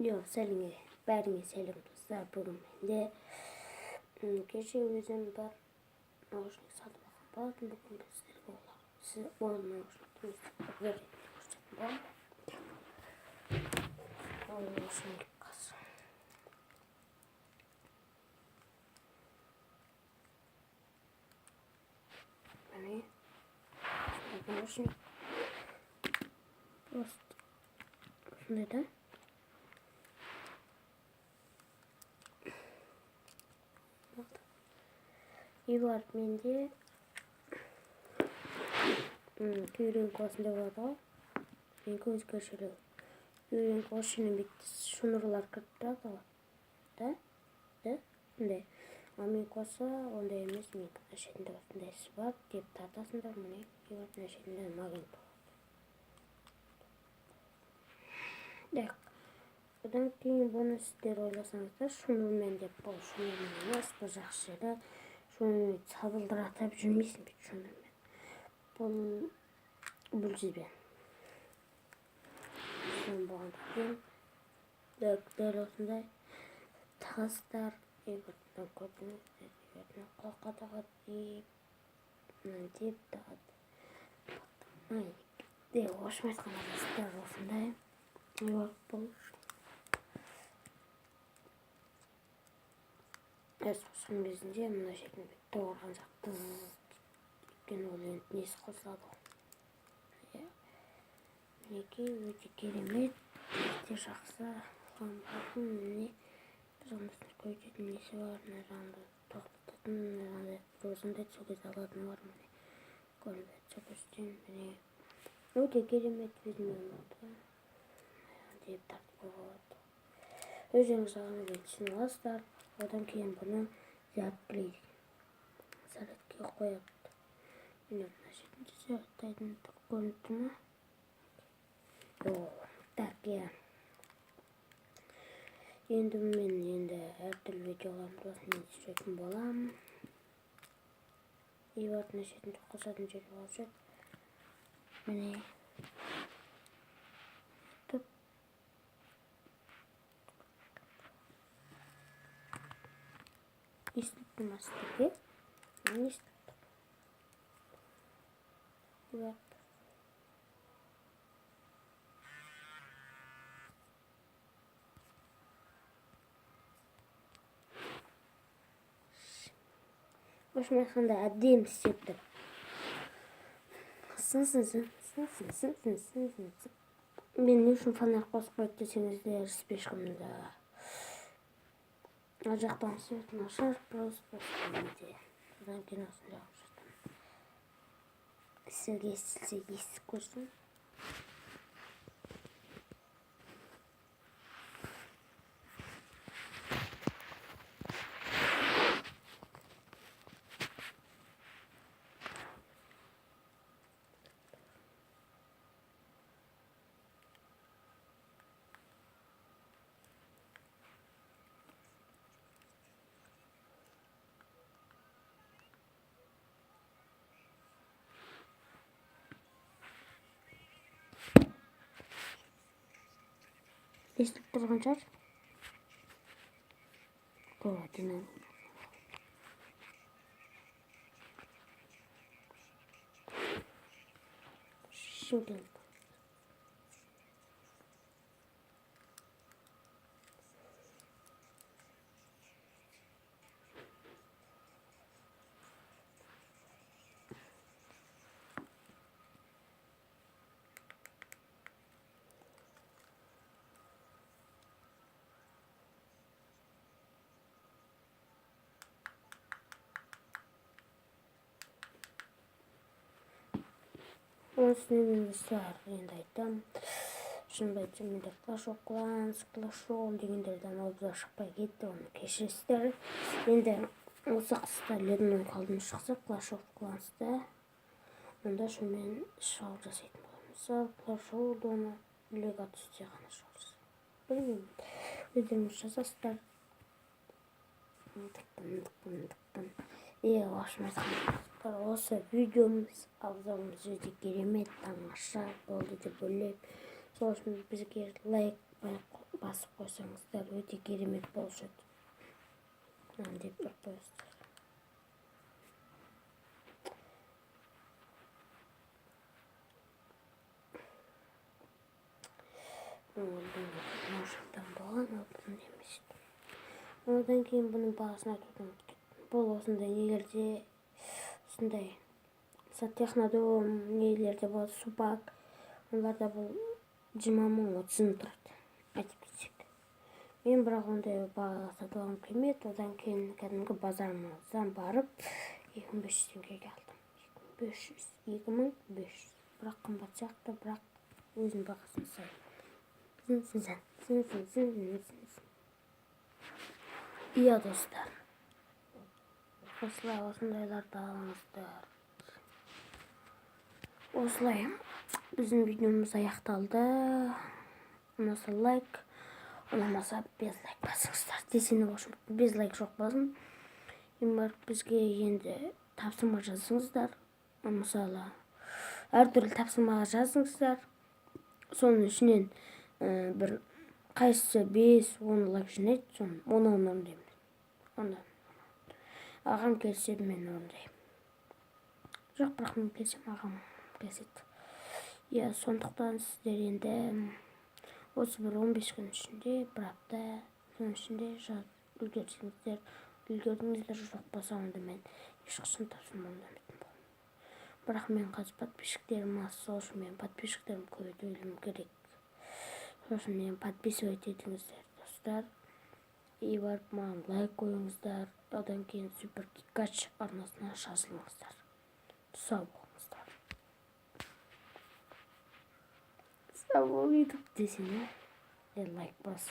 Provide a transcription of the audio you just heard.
Yok, selinge bäriňe selim dostlar. Bugün mende keşe özüm bar nauşnik salıp bakın bugün sizlerge bolar. Siz nauşnikni verin. Nauşnik kas. Hani nauşnik prost. Neden? İvar mende kuyruğun kosunda var da. Ben göz köşeli. Kuyruğun koşunun bitti. Şunurlar kırptı da. Ne? Amin kosa onda emes mi? Aşağıda osundayız var. Deyip tartasında mı ne? İvar aşağıda magin. Dek. Odan keyin bunu sizler oylasanızlar, şunu men dep bol, şunu men emas, bu жақсы эле. Şunu çabıldıratып жүрмейсиң бит şunu men. Бул жибе. Şunu bağında keyin dök osундай тагыстар, эбирден көтүнүп, эбирден колкадагы deyip daha. Deyip hoşuma aytkanda sizler osундай. Yok bul. Son bizince mına şeklinde doğrudan jaktı. Gün oluyor nesi kosaladı. Mineki öte keremet. De жақсы. Bakın ne. Bir anısını koyacağım nesi var. Nerede topladım. Nerede rozunda çok aladın var mı? Kolbe çok üstün. Öte keremet bilmiyorum. Deyip tartıp koyuyordu. Özünüz ağını geçsin olasılar. Odan keyin bunu yaplayız. Salatga koyaptı. Yine şimdi salataydım koydum mu? Yok, tak ya. Endi men her türlü videolarımda çekip bolam. İvatın şeklinde kosadım çekip olacak. Mene İstittim aslında. Ben istittim. Evet. Hoşuma yakında adayım hissettim. Sın. Ben ne үшін фонарь қосып қойды десеңіздер, спешкамда. Ар жақтан свет нашар, просто неде. Одан кейін осындай алып жатам. Сізге естілсе естіп көрсін. Естіп тұрған шығар. Болады. Şimdi onun üstüne var. Енді айтам. Шынымды айтсам, менде Clash of Clans, Clash Royale дегендерден обзор шықпай кетті. Оны кешіресіздер. Енді осы қыста ледяной қалдым шықса Clash of Clans'та, онда шынымен шоу жасайтын боламын. Мысалы, Clash Royale'да оны Лего түсте ғана шоу жасаймын. Білмеймін. Өздеріңіз жазасыздар. Hoşuma ayтканда осы видеомыз, обзорымыз өте керемет, тамаша болды деп ойлаймын. Сол үшін бізге лайк басып қойсаңыздар өте керемет болушы еді. Деп тұрып қойыңыздар. Наушниктан болған алдын емес. Одан кейін бұның бағасын айтудан ұмытып кеттім. Бұл осындай нелерде, осындай технодом нелерде болады, супак. Оларда бұл 20 мың 30 мың тұрады, айтып кетсек. Мен бірақ ондай бағаға сатып алғым келмеді. Одан кейін кәдімгі базарымыздан барып 2500 теңгеге алдым. 2500. Бірақ қымбат сияқты, бірақ өзінің бағасын сай. Иә достар, осындайларды алыңыздар. Осылай біздің видеомыз аяқталды. Ұнаса лайк, ұнамаса без лайк басыңыздар. Десені болсын, без лайк жоқ болсын. Бізге енді тапсырма жазыңыздар. Мысалы, әртүрлі тапсырмаға жазыңыздар. Соның ішінен бір қайсысы 5-10 лайк жинайды, соны 10 орындаймын. Ағам келсе мен орындаймын. Жоқ, бірақ мен келсем ағам келседі. Иә, сондықтан сіздер енді осы бір 15 күн ішінде, бір апта, соның ішінде үлгерсеңіздер, үлгердіңіздер, жоқ болса онда мен ешқашан тапсырма орындамайтын боламын. Бірақ мен қазір подписчиктерім аз, сол үшін мен подписчиктерім көбейтуім керек. Сосын мен подписывать етіңіздер, достар. И барып маған лайк қойыңыздар. Одан кейін Супер Кикач арнасына жазылыңыздар. Сау болыңыздар. Сау болыңыздар десең, лайк бас.